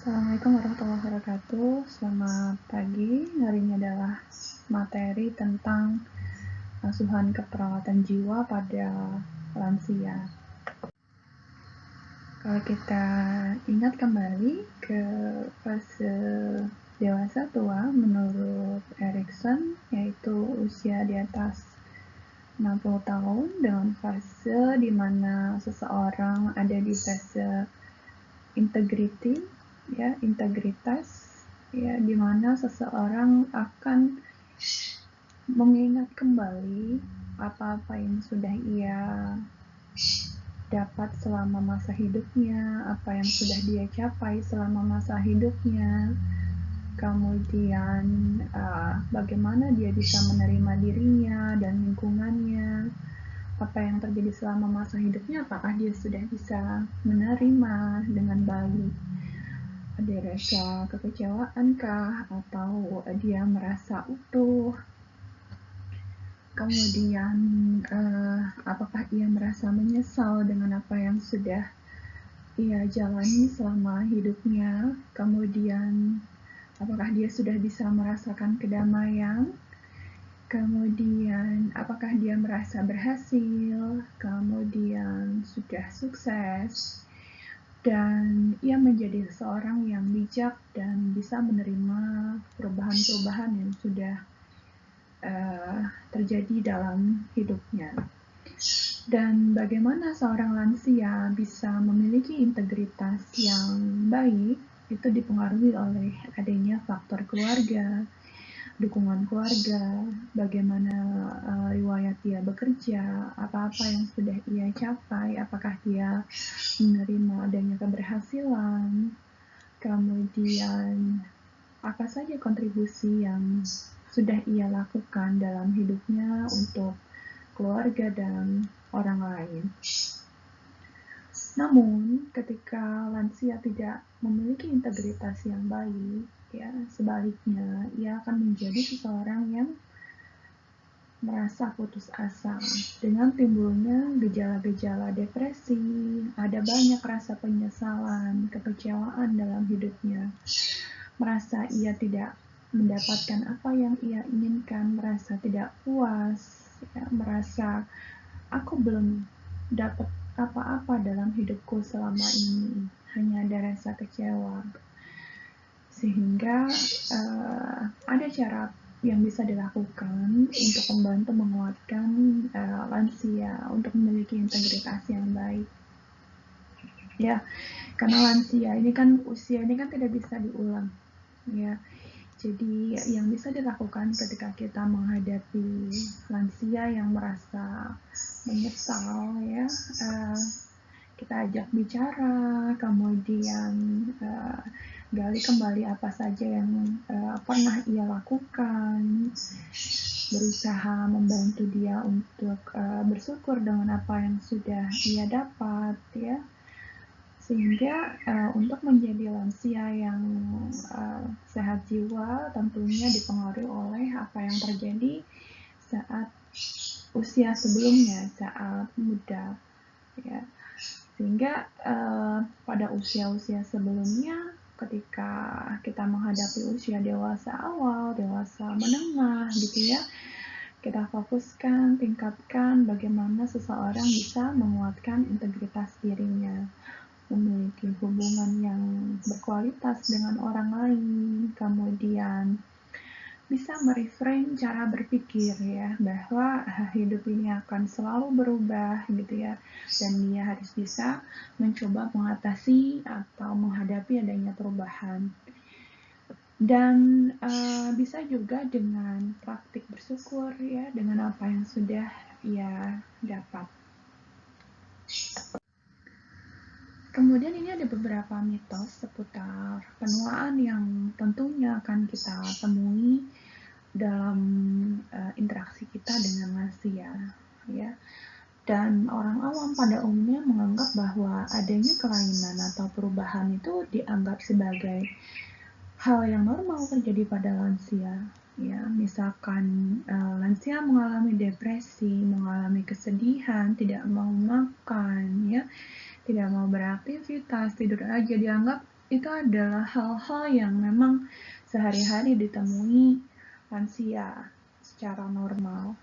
Assalamualaikum warahmatullahi wabarakatuh. Selamat pagi. Hari ini adalah materi tentang asuhan keperawatan jiwa pada lansia. Kalau kita ingat kembali ke fase dewasa tua menurut Erikson, yaitu usia di atas 60 tahun dengan fase di mana seseorang ada di fase integrity, ya, integritas, ya, di mana seseorang akan mengingat kembali apa-apa yang sudah ia dapat selama masa hidupnya, apa yang sudah dia capai selama masa hidupnya, kemudian bagaimana dia bisa menerima dirinya dan lingkungannya, apa yang terjadi selama masa hidupnya, apakah dia sudah bisa menerima dengan baik, ada rasa kekecewaan kah, atau dia merasa utuh, kemudian apakah ia merasa menyesal dengan apa yang sudah ia jalani selama hidupnya, kemudian apakah dia sudah bisa merasakan kedamaian, kemudian apakah dia merasa berhasil, kemudian sudah sukses, dan ia menjadi seorang yang bijak dan bisa menerima perubahan-perubahan yang sudah terjadi dalam hidupnya. Dan bagaimana seorang lansia bisa memiliki integritas yang baik, itu dipengaruhi oleh adanya faktor keluarga, dukungan keluarga, bagaimana riwayat dia bekerja, apa-apa yang sudah ia capai, apakah dia menerima adanya keberhasilan, kemudian apa saja kontribusi yang sudah ia lakukan dalam hidupnya untuk keluarga dan orang lain. Namun, ketika lansia tidak memiliki integritas yang baik, ya, sebaliknya ia akan menjadi seseorang yang merasa putus asa dengan timbulnya gejala-gejala depresi, ada banyak rasa penyesalan, kekecewaan dalam hidupnya, merasa ia tidak mendapatkan apa yang ia inginkan, merasa tidak puas, ya, merasa aku belum dapat apa-apa dalam hidupku selama ini, hanya ada rasa kecewa. Sehingga ada cara yang bisa dilakukan untuk membantu menguatkan lansia untuk memiliki integritas yang baik. Ya, karena lansia ini kan usia ini kan tidak bisa diulang, ya. Jadi yang bisa dilakukan ketika kita menghadapi lansia yang merasa menyesal, ya, kita ajak bicara, kemudian gali kembali apa saja yang pernah ia lakukan, berusaha membantu dia untuk bersyukur dengan apa yang sudah ia dapat, ya, sehingga untuk menjadi lansia yang sehat jiwa tentunya dipengaruhi oleh apa yang terjadi saat usia sebelumnya, saat muda, ya. Sehingga pada usia-usia sebelumnya, ketika kita menghadapi usia dewasa awal, dewasa menengah, gitu ya, kita fokuskan, tingkatkan bagaimana seseorang bisa menguatkan integritas dirinya, memiliki hubungan yang berkualitas dengan orang lain, kemudian bisa mereframe cara berpikir, ya, bahwa hidup ini akan selalu berubah, gitu ya, dan dia harus bisa mencoba mengatasi atau menghadapi adanya perubahan. Dan bisa juga dengan praktik bersyukur, ya, dengan apa yang sudah ia dapat. Kemudian ini ada beberapa mitos seputar penuaan yang tentunya akan kita temui dalam interaksi kita dengan lansia, ya. Dan orang awam pada umumnya menganggap bahwa adanya kelainan atau perubahan itu dianggap sebagai hal yang normal terjadi pada lansia, ya. Misalkan lansia mengalami depresi, mengalami kesedihan, tidak mau makan, ya, tidak mau beraktivitas, tidur aja, dianggap itu adalah hal-hal yang memang sehari-hari ditemui lansia secara normal.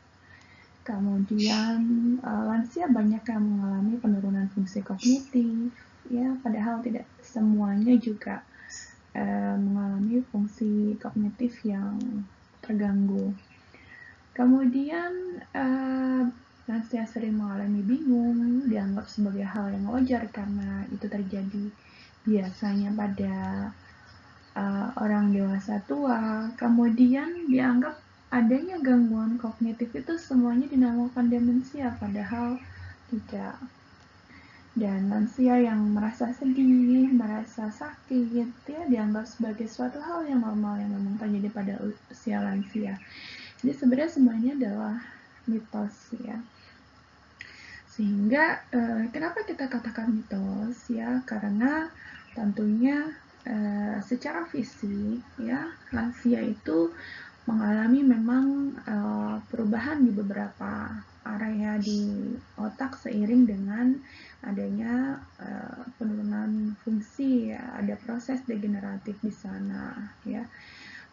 Kemudian lansia banyak yang mengalami penurunan fungsi kognitif, ya, padahal tidak semuanya juga mengalami fungsi kognitif yang terganggu. Kemudian lansia sering mengalami bingung, dianggap sebagai hal yang wajar karena itu terjadi biasanya pada orang dewasa tua. Kemudian dianggap adanya gangguan kognitif itu semuanya dinamakan demensia, padahal tidak. Dan lansia yang merasa sedih, merasa sakit, ya dianggap sebagai suatu hal yang normal yang memang terjadi pada usia lansia. Jadi sebenarnya semuanya adalah mitos, ya. Sehingga kenapa kita katakan mitos, ya? Karena tentunya secara fisik, ya, lansia itu mengalami memang perubahan di beberapa area di otak seiring dengan adanya penurunan fungsi, ya, ada proses degeneratif di sana, ya.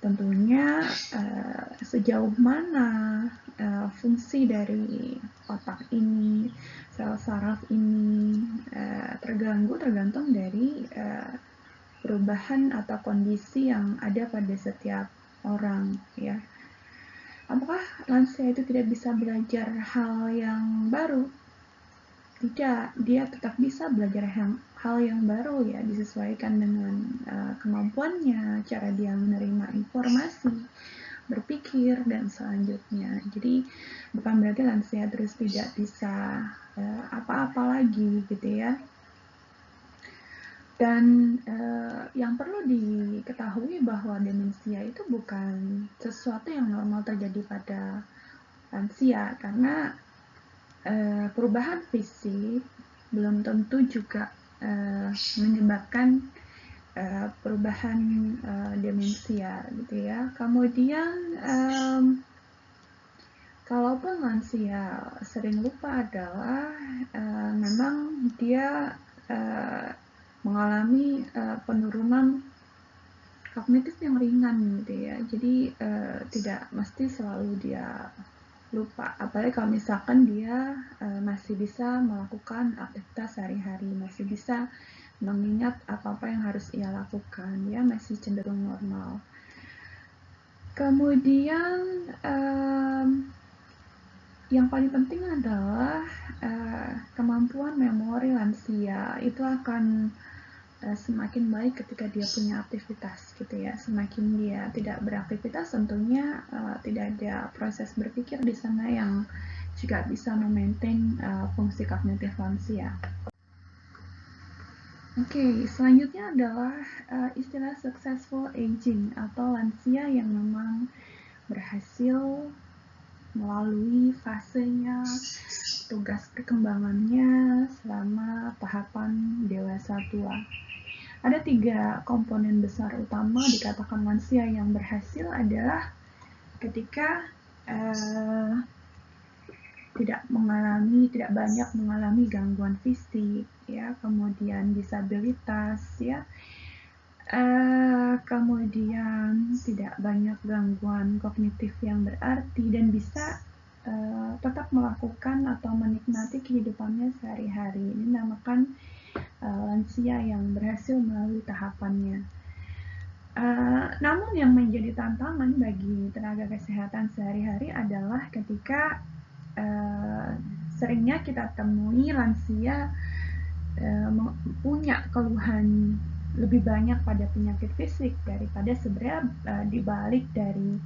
Tentunya sejauh mana fungsi dari otak ini, sel saraf ini terganggu tergantung dari perubahan atau kondisi yang ada pada setiap orang, ya. Apakah lansia itu tidak bisa belajar hal yang baru? Tidak, dia tetap bisa belajar hal yang baru, ya, disesuaikan dengan kemampuannya, cara dia menerima informasi, berpikir, dan selanjutnya. Jadi bukan berarti lansia terus tidak bisa apa-apa lagi, gitu ya. Dan yang perlu diketahui bahwa demensia itu bukan sesuatu yang normal terjadi pada lansia, karena perubahan fisik belum tentu juga menyebabkan perubahan demensia, gitu ya. Kemudian kalaupun lansia sering lupa adalah memang dia mengalami penurunan kognitif yang ringan, gitu ya. Jadi tidak mesti selalu dia lupa, apalagi kalau misalkan dia masih bisa melakukan aktivitas sehari-hari, masih bisa mengingat apa-apa yang harus ia lakukan, ya, masih cenderung normal. Kemudian yang paling penting adalah kemampuan memori lansia itu akan semakin baik ketika dia punya aktivitas, gitu ya. Semakin dia tidak beraktivitas, tentunya tidak ada proses berpikir di sana yang juga bisa memaintain fungsi kognitif lansia. Oke, selanjutnya adalah istilah successful aging atau lansia yang memang berhasil melalui fasenya, tugas perkembangannya selama tahapan dewasa tua. Ada 3 komponen besar utama dikatakan lansia yang berhasil adalah ketika tidak banyak mengalami gangguan fisik, ya, kemudian disabilitas, ya, kemudian tidak banyak gangguan kognitif yang berarti dan bisa tetap melakukan atau menikmati kehidupannya sehari-hari. Ini dinamakan lansia yang berhasil melalui tahapannya. Namun yang menjadi tantangan bagi tenaga kesehatan sehari-hari adalah ketika seringnya kita temui lansia punya keluhan lebih banyak pada penyakit fisik daripada sebenarnya dibalik dari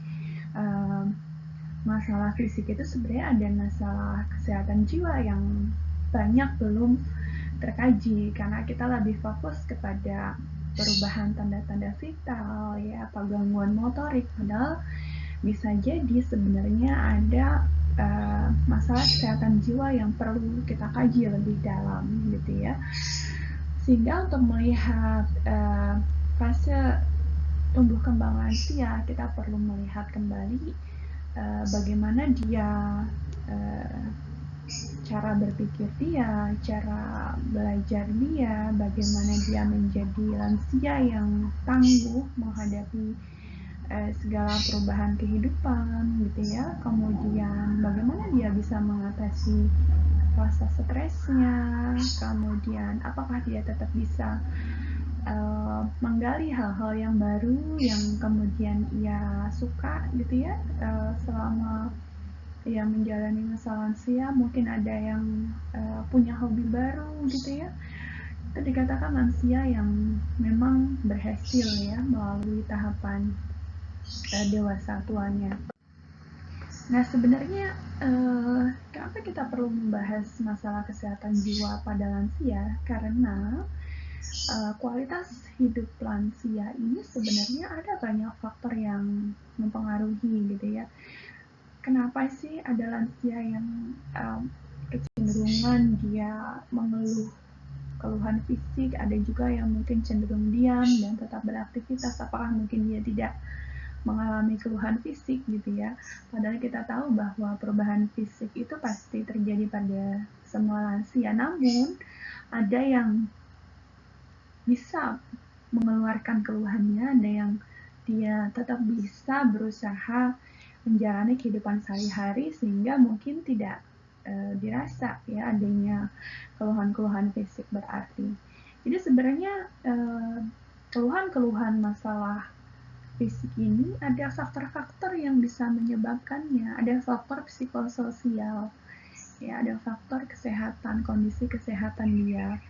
masalah fisik itu sebenarnya ada masalah kesehatan jiwa yang banyak belum terkaji, karena kita lebih fokus kepada perubahan tanda-tanda vital, ya, atau gangguan motorik, padahal bisa jadi sebenarnya ada masalah kesehatan jiwa yang perlu kita kaji lebih dalam, gitu ya. Sehingga untuk melihat fase tumbuh kembang lansia, kita perlu melihat kembali bagaimana dia cara berpikir dia, cara belajar dia, bagaimana dia menjadi lansia yang tangguh menghadapi segala perubahan kehidupan gitu ya. Kemudian bagaimana dia bisa mengatasi rasa stresnya, kemudian apakah dia tetap bisa menggali hal-hal yang baru yang kemudian ia suka gitu ya, selama ia menjalani masa lansia. Mungkin ada yang punya hobi baru gitu ya. Itu dikatakan lansia yang memang berhasil ya melalui tahapan dewasa tuanya. Nah, sebenarnya kenapa kita perlu membahas masalah kesehatan jiwa pada lansia? Karena kualitas hidup lansia ini sebenarnya ada banyak faktor yang mempengaruhi gitu ya. Kenapa sih ada lansia yang kecenderungan dia mengeluh keluhan fisik, ada juga yang mungkin cenderung diam dan tetap beraktivitas, apakah mungkin dia tidak mengalami keluhan fisik gitu ya. Padahal kita tahu bahwa perubahan fisik itu pasti terjadi pada semua lansia, namun ada yang bisa mengeluarkan keluhannya, ada yang dia tetap bisa berusaha menjalani kehidupan sehari-hari sehingga mungkin tidak dirasa ya adanya keluhan-keluhan fisik berarti. Jadi sebenarnya keluhan-keluhan masalah fisik ini ada faktor-faktor yang bisa menyebabkannya, ada faktor psikososial, ya ada faktor kesehatan, kondisi kesehatan dia.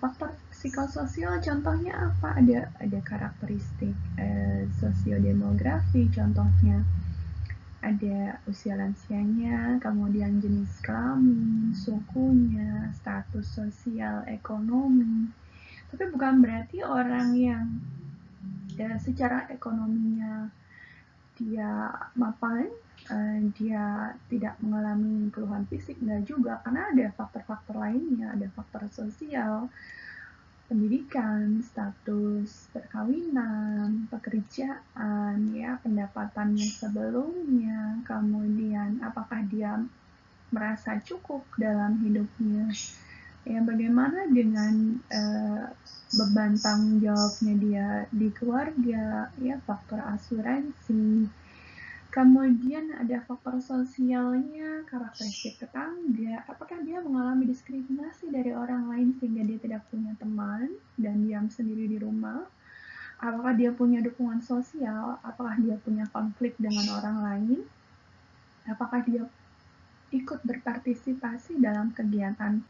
Faktor psikososial contohnya apa? Ada karakteristik sosiodemografi contohnya. Ada usia lansianya, kemudian jenis kelamin, sukunya, status sosial, ekonomi. Tapi bukan berarti orang yang secara ekonominya dia mapan, dia tidak mengalami keluhan fisik, enggak juga, karena ada faktor-faktor lainnya, ada faktor sosial, pendidikan, status perkawinan, pekerjaan, ya pendapatannya sebelumnya, kemudian apakah dia merasa cukup dalam hidupnya, ya bagaimana dengan beban tanggung jawabnya dia di keluarga, ya faktor asuransi. Kemudian ada faktor sosialnya, karakteristik tetangga, apakah dia mengalami diskriminasi dari orang lain sehingga dia tidak punya teman dan diam sendiri di rumah, apakah dia punya dukungan sosial, apakah dia punya konflik dengan orang lain, apakah dia ikut berpartisipasi dalam kegiatan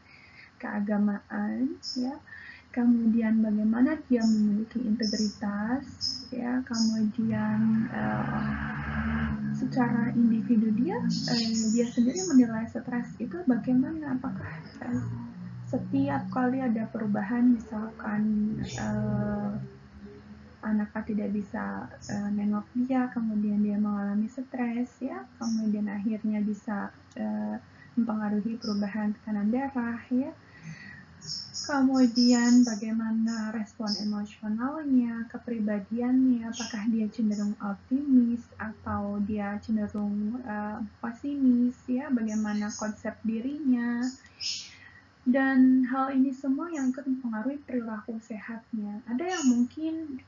keagamaan, ya. Kemudian bagaimana dia memiliki integritas, ya. Kemudian secara individu dia sendiri menilai stres itu bagaimana, apakah setiap kali ada perubahan, misalkan anaknya tidak bisa nengok dia, kemudian dia mengalami stres, ya, kemudian akhirnya bisa mempengaruhi perubahan tekanan darah, ya. Kemudian bagaimana respon emosionalnya, kepribadiannya, apakah dia cenderung optimis atau dia cenderung pesimis, ya, bagaimana konsep dirinya. Dan hal ini semua yang ikut mempengaruhi perilaku sehatnya. Ada yang mungkin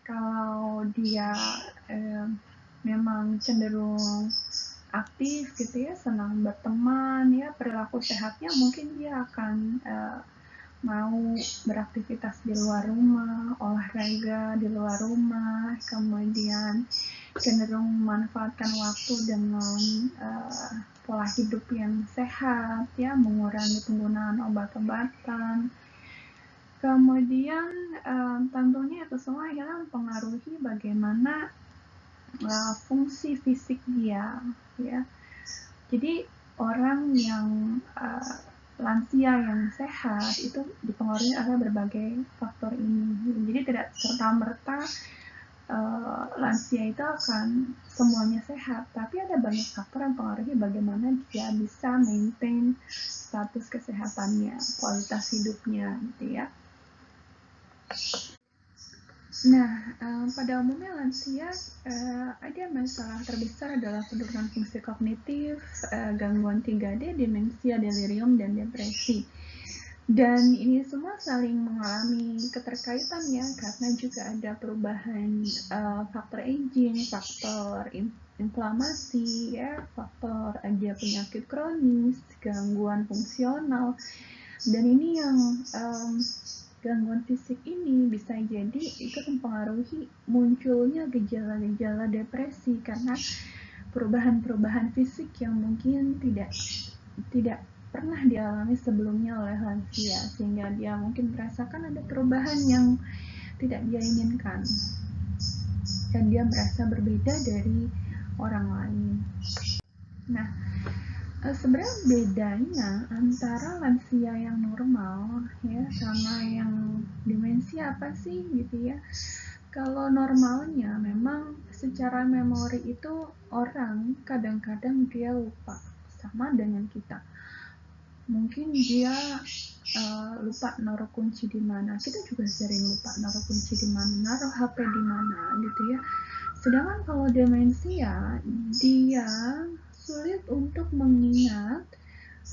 kalau dia memang cenderung aktif gitu ya, senang berteman, ya perilaku sehatnya mungkin dia akan mau beraktivitas di luar rumah, olahraga di luar rumah, kemudian cenderung memanfaatkan waktu dengan pola hidup yang sehat, ya mengurangi penggunaan obat-obatan. Kemudian tentunya itu semua akhirnya mempengaruhi bagaimana fungsi fisik dia, ya. Jadi orang yang lansia yang sehat itu dipengaruhi oleh berbagai faktor ini. Jadi tidak serta-merta lansia itu akan semuanya sehat, tapi ada banyak faktor yang mempengaruhi bagaimana dia bisa maintain status kesehatannya, kualitas hidupnya, gitu ya. Nah, pada umumnya lansia ada masalah terbesar adalah penurunan fungsi kognitif, gangguan 3D, demensia, delirium, dan depresi. Dan ini semua saling mengalami keterkaitan ya, karena juga ada perubahan faktor aging, faktor inflamasi, ya, faktor ada penyakit kronis, gangguan fungsional, dan ini yang gangguan fisik ini bisa jadi ikut mempengaruhi munculnya gejala-gejala depresi karena perubahan-perubahan fisik yang mungkin tidak pernah dialami sebelumnya oleh lansia, sehingga dia mungkin merasakan ada perubahan yang tidak dia inginkan dan dia merasa berbeda dari orang lain. Nah, sebenarnya bedanya antara lansia yang normal ya sama yang demensia apa sih gitu ya. Kalau normalnya memang secara memori itu orang kadang-kadang dia lupa, sama dengan kita. Mungkin dia lupa naruh kunci di mana. Kita juga sering lupa naruh kunci di mana, naruh HP di mana gitu ya. Sedangkan kalau demensia, dia sulit untuk mengingat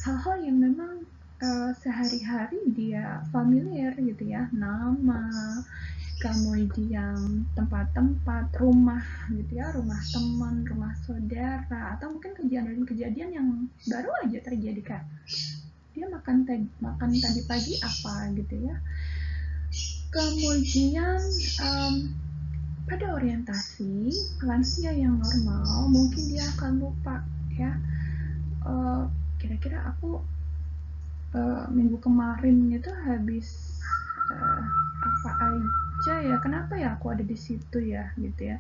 hal-hal yang memang sehari-hari dia familiar gitu ya, nama, kemudian tempat-tempat, rumah gitu ya, rumah teman, rumah saudara, atau mungkin kejadian-kejadian yang baru aja terjadi, kayak dia makan tadi pagi apa gitu ya. Kemudian pada orientasi lansia yang normal mungkin dia akan lupa ya, kira-kira aku minggu kemarin itu habis apa aja ya, kenapa ya aku ada di situ ya gitu ya.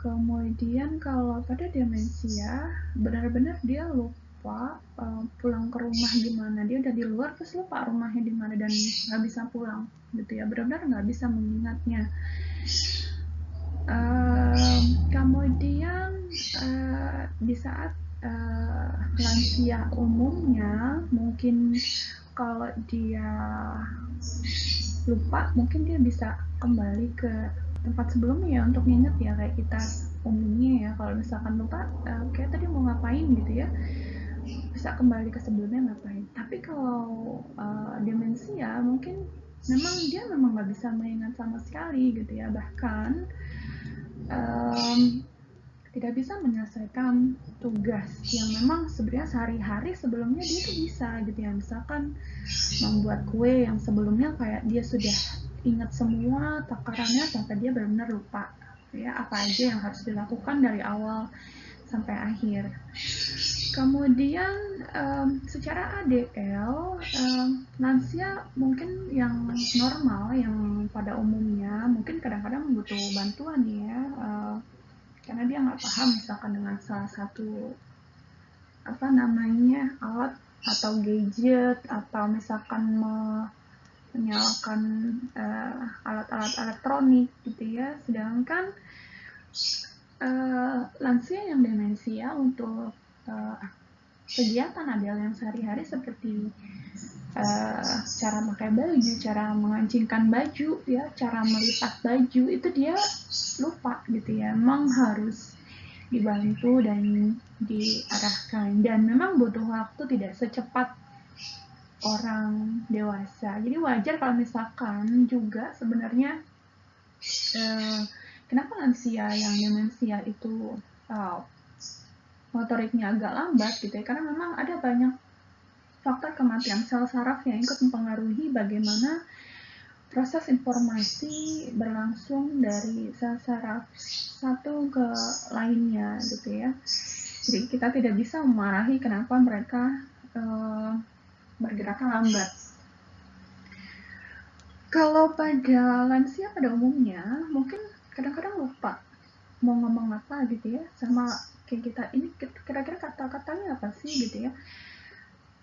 Kemudian kalau pada demensia benar-benar dia lupa pulang ke rumah gimana, dia udah di luar terus lupa rumahnya di mana dan nggak bisa pulang gitu ya, benar-benar nggak bisa mengingatnya. Kemudian di saat lansia umumnya mungkin kalau dia lupa mungkin dia bisa kembali ke tempat sebelumnya ya untuk nginget ya, kayak kita umumnya ya kalau misalkan lupa kayak tadi mau ngapain gitu ya, bisa kembali ke sebelumnya ngapain. Tapi kalau demensia mungkin memang nggak bisa mengingat sama sekali gitu ya, bahkan tidak bisa menyelesaikan tugas yang memang sebenarnya sehari-hari sebelumnya dia tuh bisa gitu ya, misalkan membuat kue yang sebelumnya kayak dia sudah ingat semua takarannya sampai dia benar-benar lupa ya apa aja yang harus dilakukan dari awal sampai akhir. Kemudian secara ADL lansia mungkin yang normal yang pada umumnya mungkin kadang-kadang butuh bantuan ya, karena dia nggak paham misalkan dengan salah satu apa namanya alat atau gadget, atau misalkan menyalakan alat-alat elektronik gitu ya. Sedangkan lansia yang demensia untuk kegiatan ADL yang sehari-hari seperti cara pakai baju, cara mengancingkan baju ya, cara melipat baju itu dia lupa gitu ya. Memang harus dibantu dan diarahkan, dan memang butuh waktu tidak secepat orang dewasa. Jadi wajar kalau misalkan juga sebenarnya kenapa lansia yang demensia itu motoriknya agak lambat gitu ya, karena memang ada banyak faktor kematian sel saraf yang ikut mempengaruhi bagaimana proses informasi berlangsung dari sel saraf satu ke lainnya gitu ya. Jadi kita tidak bisa memarahi kenapa mereka bergeraknya lambat. Kalau pada lansia pada umumnya mungkin kadang-kadang lupa mau ngomong apa gitu ya, sama kayak kita ini kira-kira kata-katanya apa sih gitu ya.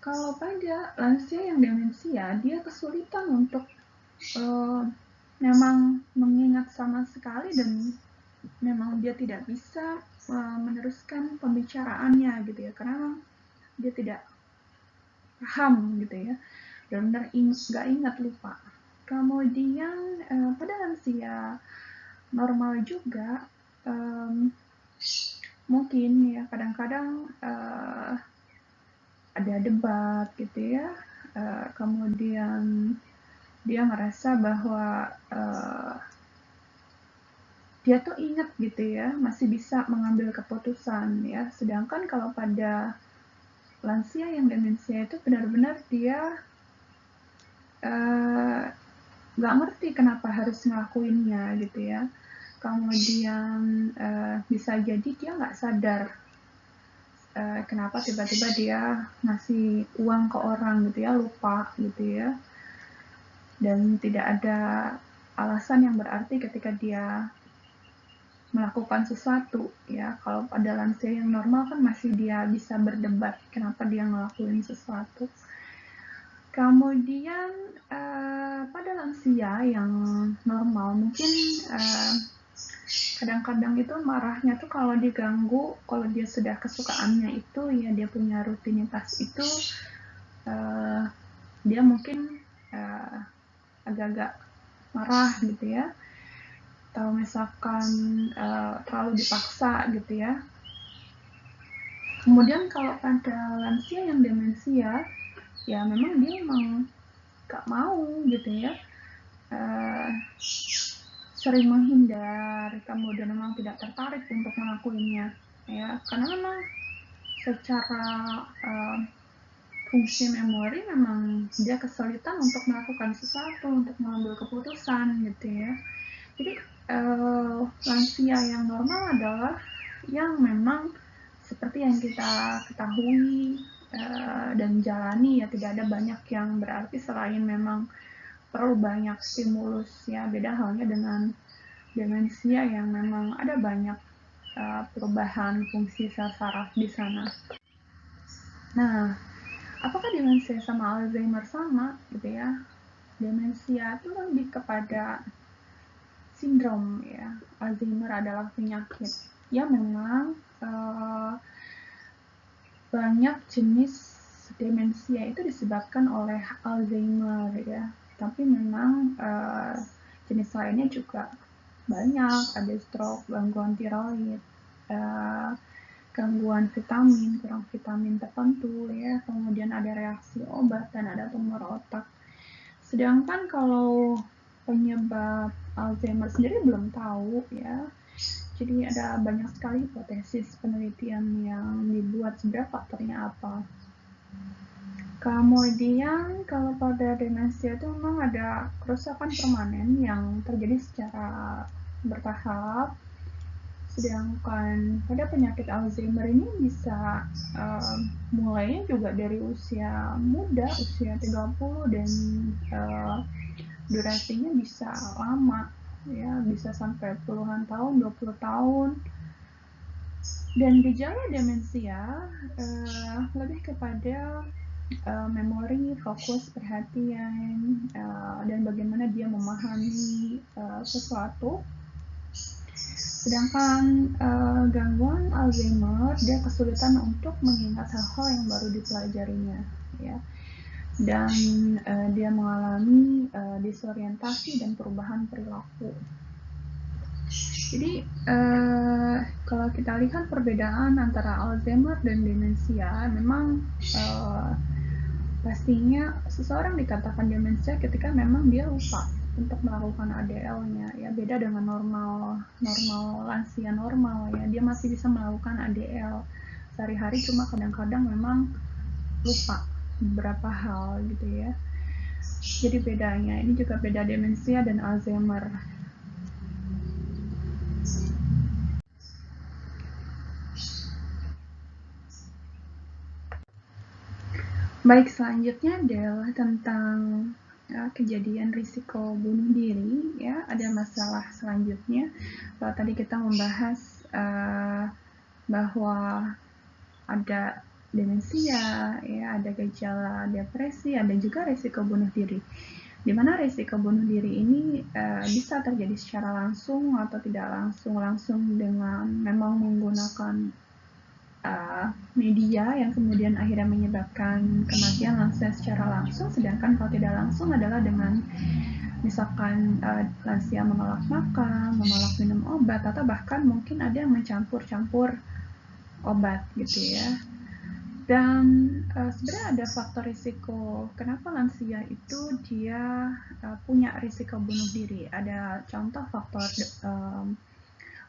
Kalau pada lansia yang demensia dia kesulitan untuk memang mengingat sama sekali, dan memang dia tidak bisa meneruskan pembicaraannya gitu ya, karena dia tidak paham gitu ya, benar-benar nggak ingat, lupa. Kemudian pada lansia normal juga mungkin ya kadang-kadang ada debat gitu ya, kemudian dia merasa bahwa dia tuh ingat gitu ya, masih bisa mengambil keputusan ya. Sedangkan kalau pada lansia yang demensia itu benar-benar dia nggak ngerti kenapa harus ngelakuinnya gitu ya. Kemudian bisa jadi dia nggak sadar kenapa tiba-tiba dia ngasih uang ke orang gitu ya, lupa gitu ya. Dan tidak ada alasan yang berarti ketika dia melakukan sesuatu ya. Kalau pada lansia yang normal kan masih dia bisa berdebat kenapa dia ngelakuin sesuatu. Kemudian pada lansia yang normal mungkin kadang-kadang itu marahnya tuh kalau diganggu, kalau dia sudah kesukaannya itu ya, dia punya rutinitas itu, dia mungkin agak-agak marah gitu ya, atau misalkan terlalu dipaksa gitu ya. Kemudian kalau pada lansia yang demensia ya memang dia gak mau gitu ya, sering menghindar, kemudian memang tidak tertarik untuk melakukannya ya, karena memang secara fungsi memori memang dia kesulitan untuk melakukan sesuatu, untuk mengambil keputusan gitu ya. Jadi lansia yang normal adalah yang memang seperti yang kita ketahui dan jalani ya, tidak ada banyak yang berarti selain memang perlu banyak stimulus ya. Beda halnya dengan demensia yang memang ada banyak perubahan fungsi sel saraf di sana. Nah, apakah demensia sama Alzheimer sama gitu ya? Demensia itu lebih kepada sindrom ya. Alzheimer adalah penyakit ya, memang banyak jenis demensia itu disebabkan oleh Alzheimer ya. Tapi memang jenis lainnya juga banyak, ada stroke, gangguan tiroid, gangguan vitamin, kurang vitamin tertentu ya, kemudian ada reaksi obat dan ada tumor otak. Sedangkan kalau penyebab Alzheimer sendiri belum tahu ya. Jadi ada banyak sekali hipotesis penelitian yang dibuat sebenarnya faktornya apa. Kemudian kalau pada demensia itu memang ada kerusakan permanen yang terjadi secara bertahap. Sedangkan pada penyakit Alzheimer ini bisa mulainya juga dari usia muda, usia 30 dan durasinya bisa lama ya, bisa sampai puluhan tahun, 20 tahun. Dan gejala demensia lebih kepada memori, fokus, perhatian, dan bagaimana dia memahami sesuatu. Sedangkan gangguan Alzheimer dia kesulitan untuk mengingat hal-hal yang baru dipelajarinya ya. Dan dia mengalami disorientasi dan perubahan perilaku. Jadi kalau kita lihat perbedaan antara Alzheimer dan demensia, memang pastinya seseorang dikatakan demensia ketika memang dia lupa untuk melakukan ADL-nya ya, beda dengan normal lansia normal ya, dia masih bisa melakukan ADL sehari-hari, cuma kadang-kadang memang lupa beberapa hal gitu ya. Jadi bedanya ini juga beda demensia dan Alzheimer. Baik, selanjutnya adalah tentang kejadian risiko bunuh diri ya. Ada masalah selanjutnya. Kalau tadi kita membahas bahwa ada demensia ya, ada gejala depresi, ada juga risiko bunuh diri. Di mana risiko bunuh diri ini bisa terjadi secara langsung atau tidak langsung dengan memang menggunakan media yang kemudian akhirnya menyebabkan kematian langsung secara langsung. Sedangkan kalau tidak langsung adalah dengan misalkan lansia menolak makan, menolak minum obat, atau bahkan mungkin ada yang mencampur-campur obat gitu ya. Dan sebenarnya ada faktor risiko kenapa lansia itu dia punya risiko bunuh diri. Ada contoh faktor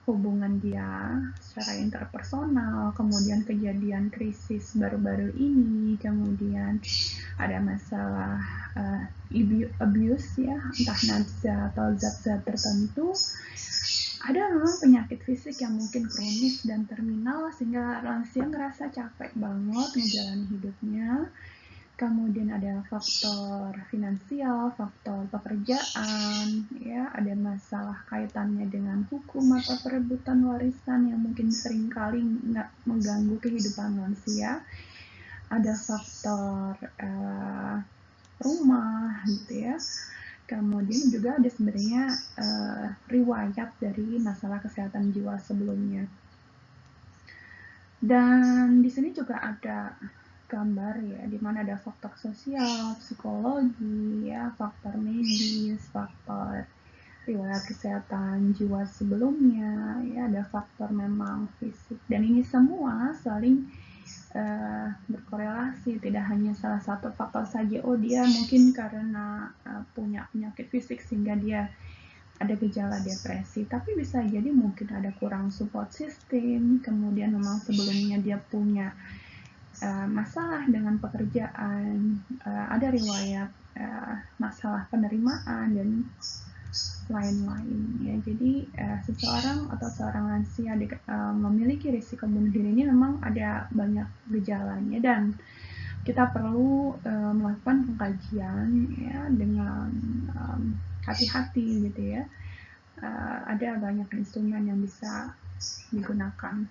hubungan dia secara interpersonal, kemudian kejadian krisis baru-baru ini, kemudian ada masalah abuse ya, entah nazar atau zat-zat tertentu. Ada memang penyakit fisik yang mungkin kronis dan terminal sehingga lansia ngerasa capek banget ngejalanin hidupnya. Kemudian ada faktor finansial, faktor pekerjaan, ya, ada masalah kaitannya dengan hukum atau perebutan warisan yang mungkin seringkali nggak mengganggu kehidupan lansia. Ada faktor rumah, gitu ya. Kemudian juga ada sebenarnya riwayat dari masalah kesehatan jiwa sebelumnya. Dan di sini juga ada gambar ya, di mana ada faktor sosial, psikologi, ya, faktor medis, faktor riwayat kesehatan jiwa sebelumnya, ya, ada faktor memang fisik. Dan ini semua saling berkorelasi, tidak hanya salah satu faktor saja. Oh, dia mungkin karena punya penyakit fisik sehingga dia ada gejala depresi, tapi bisa jadi mungkin ada kurang support system, kemudian memang sebelumnya dia punya masalah dengan pekerjaan, ada riwayat masalah penerimaan dan lain-lain ya. Jadi seseorang atau seorang lansia memiliki risiko bunuh diri ini memang ada banyak gejalanya, dan kita perlu melakukan pengkajian ya dengan hati-hati gitu ya. Ada banyak instrumen yang bisa digunakan.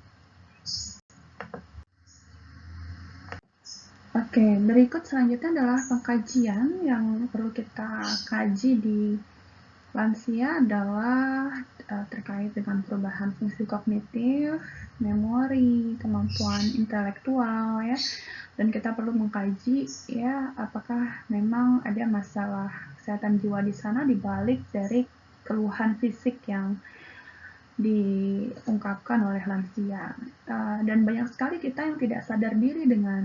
Oke, berikut selanjutnya adalah pengkajian yang perlu kita kaji di lansia adalah terkait dengan perubahan fungsi kognitif, memori, kemampuan intelektual ya. Dan kita perlu mengkaji ya apakah memang ada masalah kesehatan jiwa di sana di balik dari keluhan fisik yang diungkapkan oleh lansia. Dan banyak sekali kita yang tidak sadar diri dengan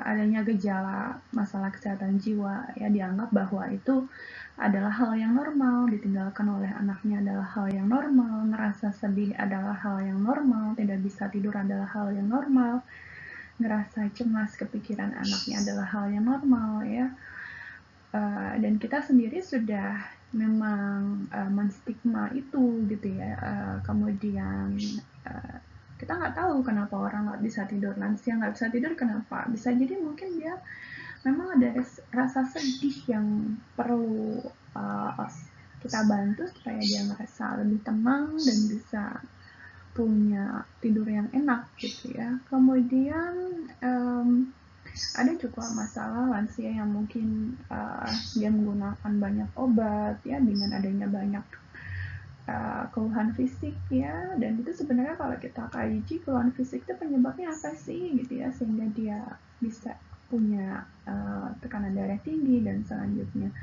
adanya gejala masalah kesehatan jiwa ya, dianggap bahwa itu adalah hal yang normal, ditinggalkan oleh anaknya adalah hal yang normal, ngerasa sedih adalah hal yang normal, tidak bisa tidur adalah hal yang normal, ngerasa cemas kepikiran anaknya adalah hal yang normal ya. Dan kita sendiri sudah memang menstigma itu gitu ya. Kemudian kita nggak tahu kenapa orang nggak bisa tidur, lansia nggak bisa tidur kenapa. Bisa jadi mungkin dia memang ada rasa sedih yang perlu kita bantu supaya dia merasa lebih tenang dan bisa punya tidur yang enak gitu ya. Kemudian ada juga masalah lansia yang mungkin dia menggunakan banyak obat ya, dengan adanya banyak keluhan fisik ya. Dan itu sebenarnya kalau kita kaji keluhan fisik itu penyebabnya apa sih gitu ya, sehingga dia bisa punya tekanan darah tinggi dan selanjutnya.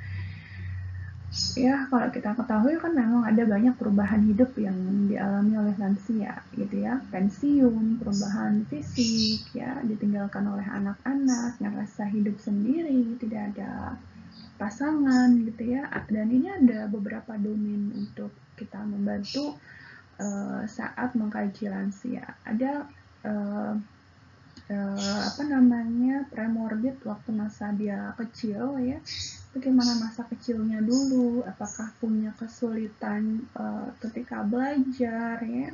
Ya, kalau kita ketahui kan memang ada banyak perubahan hidup yang dialami oleh lansia gitu ya. Pensiun, perubahan fisik ya, ditinggalkan oleh anak-anak, ngerasa hidup sendiri, tidak ada pasangan gitu ya. Dan ini ada beberapa domain untuk kita membantu saat mengkaji lansia. Ada premorbid waktu masa dia kecil ya, bagaimana masa kecilnya dulu, apakah punya kesulitan ketika belajar ya,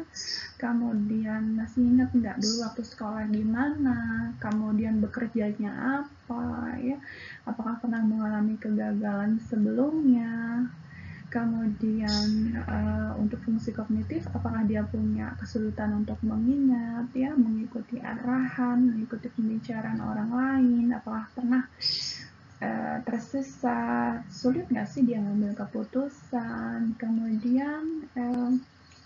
kemudian masih ingat nggak dulu waktu sekolah gimana, kemudian bekerjanya apa ya, apakah pernah mengalami kegagalan sebelumnya. Kemudian untuk fungsi kognitif, apakah dia punya kesulitan untuk mengingat, ya, mengikuti arahan, mengikuti pembicaraan orang lain, apakah pernah tersesat, sulit nggak sih dia mengambil keputusan, kemudian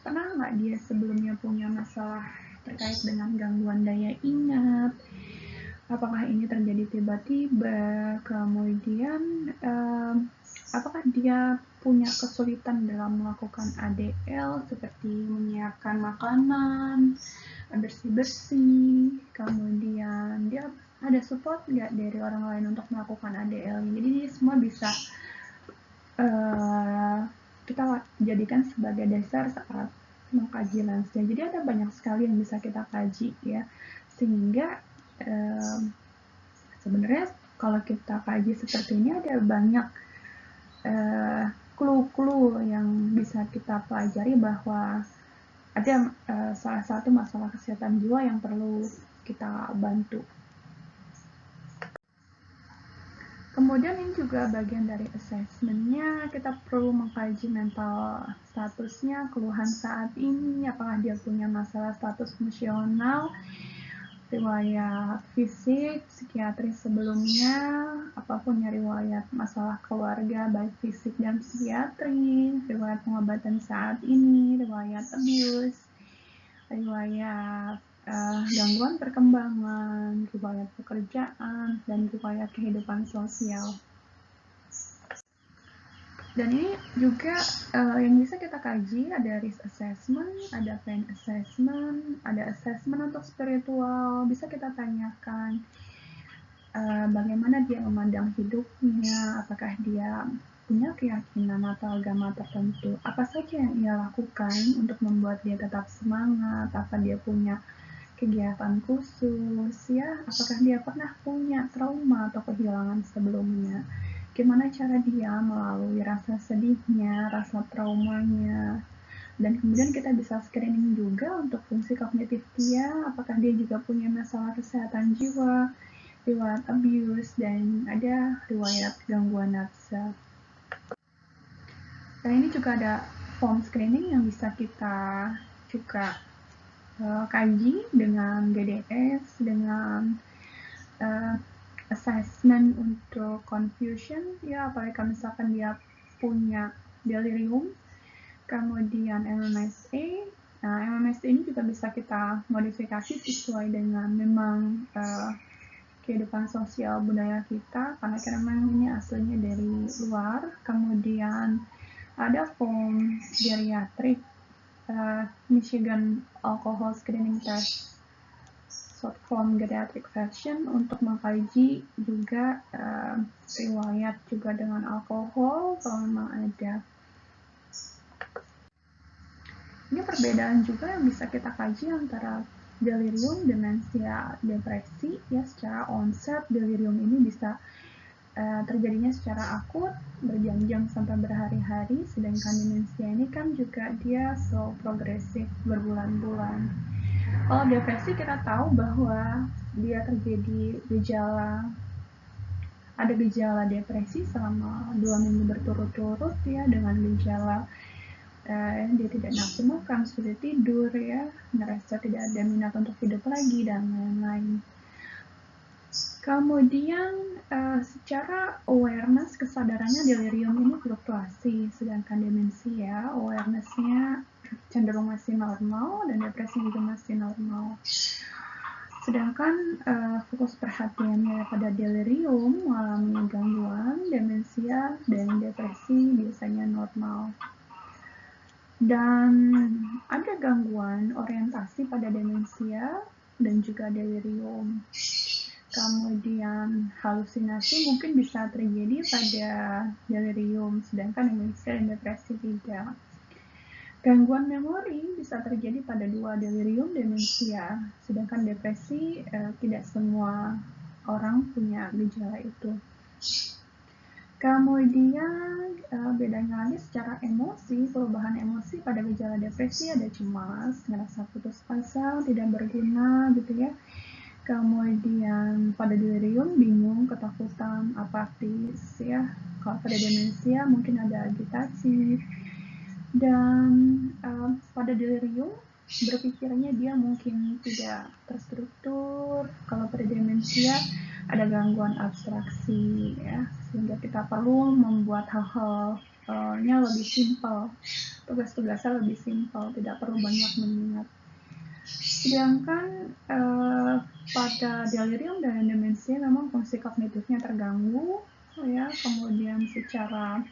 pernah nggak dia sebelumnya punya masalah terkait dengan gangguan daya ingat, apakah ini terjadi tiba-tiba, kemudian apakah dia punya kesulitan dalam melakukan ADL seperti menyiapkan makanan, bersih-bersih, kemudian dia ada support nggak dari orang lain untuk melakukan ADL. Jadi ini semua bisa kita jadikan sebagai dasar saat mengkaji lansia. Jadi ada banyak sekali yang bisa kita kaji ya, sehingga sebenarnya kalau kita kaji seperti ini ada banyak clue-clue yang bisa kita pelajari bahwa ada salah satu masalah kesehatan jiwa yang perlu kita bantu. Kemudian ini juga bagian dari assessment-nya, kita perlu mengkaji mental statusnya, keluhan saat ini, apakah dia punya masalah status emosional, riwayat fisik, psikiatris sebelumnya, apa punya riwayat masalah keluarga, baik fisik dan psikiatri, riwayat pengobatan saat ini, riwayat abuse, riwayat gangguan perkembangan, riwayat pekerjaan, dan riwayat kehidupan sosial. Dan ini juga yang bisa kita kaji, ada risk assessment, ada pain assessment, ada assessment untuk spiritual. Bisa kita tanyakan bagaimana dia memandang hidupnya, apakah dia punya keyakinan atau agama tertentu, apa saja yang ia lakukan untuk membuat dia tetap semangat, apa dia punya kegiatan khusus ya, apakah dia pernah punya trauma atau kehilangan sebelumnya, gimana cara dia melalui rasa sedihnya, rasa traumanya. Dan kemudian kita bisa screening juga untuk fungsi kognitif dia, apakah dia juga punya masalah kesehatan jiwa, riwayat abuse, dan ada riwayat gangguan nafsu. Dan ini juga ada form screening yang bisa kita juga kaji dengan GDS, dengan assessment untuk confusion ya, apalagi kalau misalkan dia punya delirium, kemudian MMSA. Nah, MMSA ini juga bisa kita modifikasi sesuai dengan memang kehidupan sosial budaya kita, karena memang ini aslinya dari luar. Kemudian ada form geriatrik, Michigan Alcohol Screening Test, short form geriatric version, untuk mengkaji juga riwayat juga dengan alkohol kalau memang ada. Ini perbedaan juga yang bisa kita kaji antara delirium, demensia, depresi ya. Secara onset delirium ini bisa terjadinya secara akut, berjam-jam sampai berhari-hari, sedangkan demensia ini kan juga dia slow progresif, berbulan-bulan. Kalau depresi kita tahu bahwa dia terjadi ada gejala depresi selama 2 minggu berturut-turut ya, dengan gejala dia tidak nafsu makan, sulit tidur ya, merasa tidak ada minat untuk hidup lagi, dan lain-lain. Kemudian secara awareness, kesadarannya delirium ini fluktuasi, sedangkan demensia awarenessnya cenderung masih normal dan depresi juga masih normal. Sedangkan fokus perhatiannya pada delirium mengalami gangguan, demensia dan depresi biasanya normal. Dan ada gangguan orientasi pada demensia dan juga delirium. Kemudian halusinasi mungkin bisa terjadi pada delirium, sedangkan demensia dan depresi tidak. Gangguan memori bisa terjadi pada dua delirium demensia, sedangkan depresi tidak semua orang punya gejala itu. Kemudian bedanya lagi secara emosi, perubahan emosi pada gejala depresi ada cemas, ngerasa putus asa, tidak berguna gitu ya. Kemudian pada delirium bingung, ketakutan, apatis ya. Kalau pada demensia mungkin ada agitasi. Dan pada delirium berpikirnya dia mungkin tidak terstruktur. Kalau pada demensia ada gangguan abstraksi ya, sehingga kita perlu membuat hal-halnya lebih simpel, tugas-tugasnya lebih simpel, tidak perlu banyak mengingat. Sedangkan pada delirium dan demensia memang fungsi kognitifnya terganggu ya, kemudian secara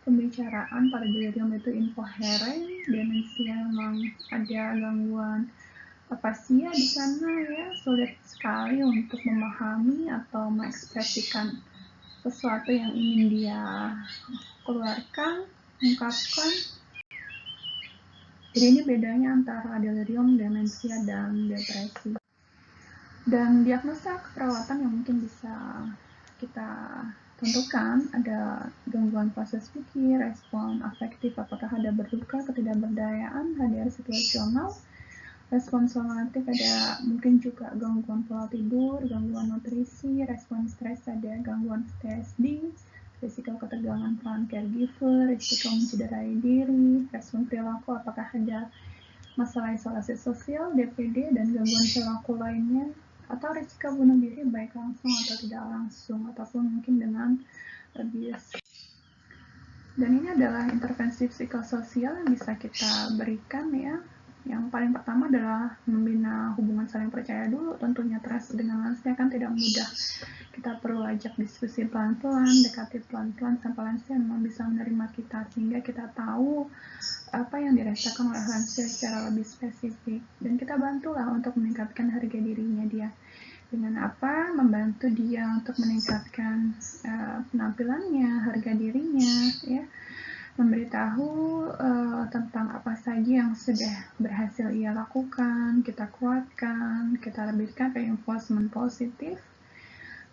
pembicaraan pada delirium itu incoherent, demensia memang ada gangguan afasia di sana ya, sulit sekali untuk memahami atau mengekspresikan sesuatu yang ingin dia keluarkan, ungkapkan. Jadi ini bedanya antara delirium, demensia, dan depresi. Dan diagnosa keperawatan yang mungkin bisa kita tentukan ada gangguan proses pikir, respon afektif, apakah ada berduka, ketidakberdayaan, HDR situasional, respon somatik, ada mungkin juga gangguan pola tidur, gangguan nutrisi, respon stres, ada gangguan PTSD, risiko ketegangan peran caregiver, risiko mencederai diri, respon perilaku, apakah ada masalah isolasi sosial, DPD, dan gangguan perilaku lainnya, atau risiko bunuh diri baik langsung atau tidak langsung, ataupun mungkin dengan abuse. Dan ini adalah intervensi psikososial yang bisa kita berikan ya. Yang paling pertama adalah membina hubungan saling percaya dulu. Tentunya trust dengan lansia kan tidak mudah. Kita perlu ajak diskusi pelan-pelan, dekati pelan-pelan sampai lansia memang bisa menerima kita, sehingga kita tahu apa yang dirasakan oleh lansia secara lebih spesifik. Dan kita bantulah untuk meningkatkan harga dirinya dia. Dengan apa? Membantu dia untuk meningkatkan penampilannya, harga dirinya, ya. Memberitahu tentang apa saja yang sudah berhasil ia lakukan, kita kuatkan, kita berikan reinforcement positif,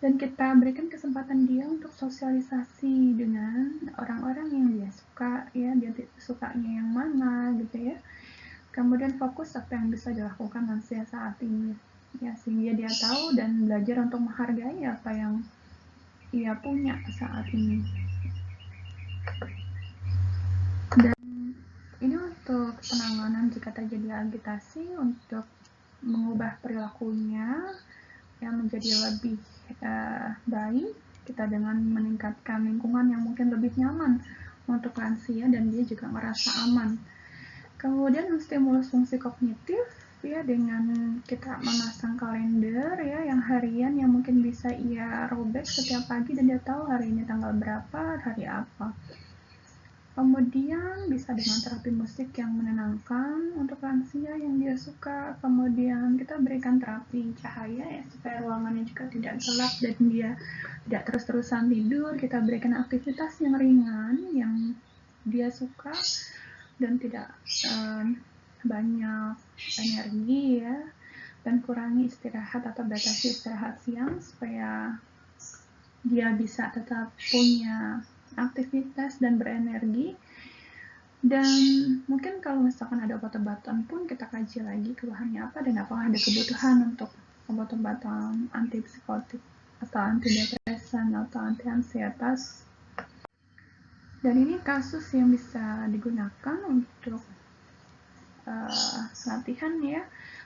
dan kita berikan kesempatan dia untuk sosialisasi dengan orang-orang yang dia suka, ya, dia sukanya yang mana, gitu ya. Kemudian fokus apa yang bisa dilakukan lansia saat ini, ya, sehingga dia tahu dan belajar untuk menghargai apa yang ia punya saat ini. Dan ini untuk penanganan jika terjadi agitasi, untuk mengubah perilakunya yang menjadi lebih baik, kita dengan meningkatkan lingkungan yang mungkin lebih nyaman untuk lansia dan dia juga merasa aman. Kemudian menstimulus fungsi kognitif ya, dengan kita memasang kalender ya yang harian yang mungkin bisa ia robek setiap pagi dan dia tahu hari ini tanggal berapa, hari apa. Kemudian bisa dengan terapi musik yang menenangkan untuk lansia yang dia suka. Kemudian kita berikan terapi cahaya ya, supaya ruangannya juga tidak gelap dan dia tidak terus-terusan tidur. Kita berikan aktivitas yang ringan yang dia suka dan tidak banyak energi ya. Dan kurangi istirahat atau batasi istirahat siang supaya dia bisa tetap punya aktivitas dan berenergi. Dan mungkin kalau misalkan ada obat-obatan pun kita kaji lagi keluhannya apa dan apakah ada kebutuhan untuk obat-obatan antipsikotik atau antidepresan atau anti ansietas. Dan ini kasus yang bisa digunakan untuk latihan ya.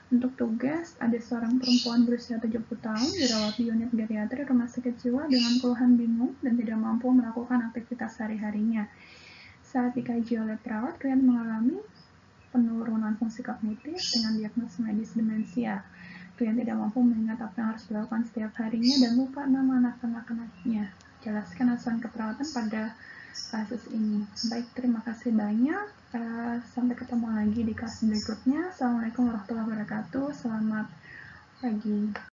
Untuk tugas, ada seorang perempuan berusia 70 tahun dirawat di unit geriatri rumah sakit jiwa dengan keluhan bingung dan tidak mampu melakukan aktivitas sehari-harinya. Saat dikaji oleh perawat, klien mengalami penurunan fungsi kognitif dengan diagnosis medis demensia. Klien tidak mampu mengingat apa yang harus dilakukan setiap harinya dan lupa nama anak-anaknya. Jelaskan asuhan keperawatan pada kasus ini. Baik, terima kasih banyak. Sampai ketemu lagi di kelas berikutnya. Assalamualaikum warahmatullahi wabarakatuh. Selamat pagi.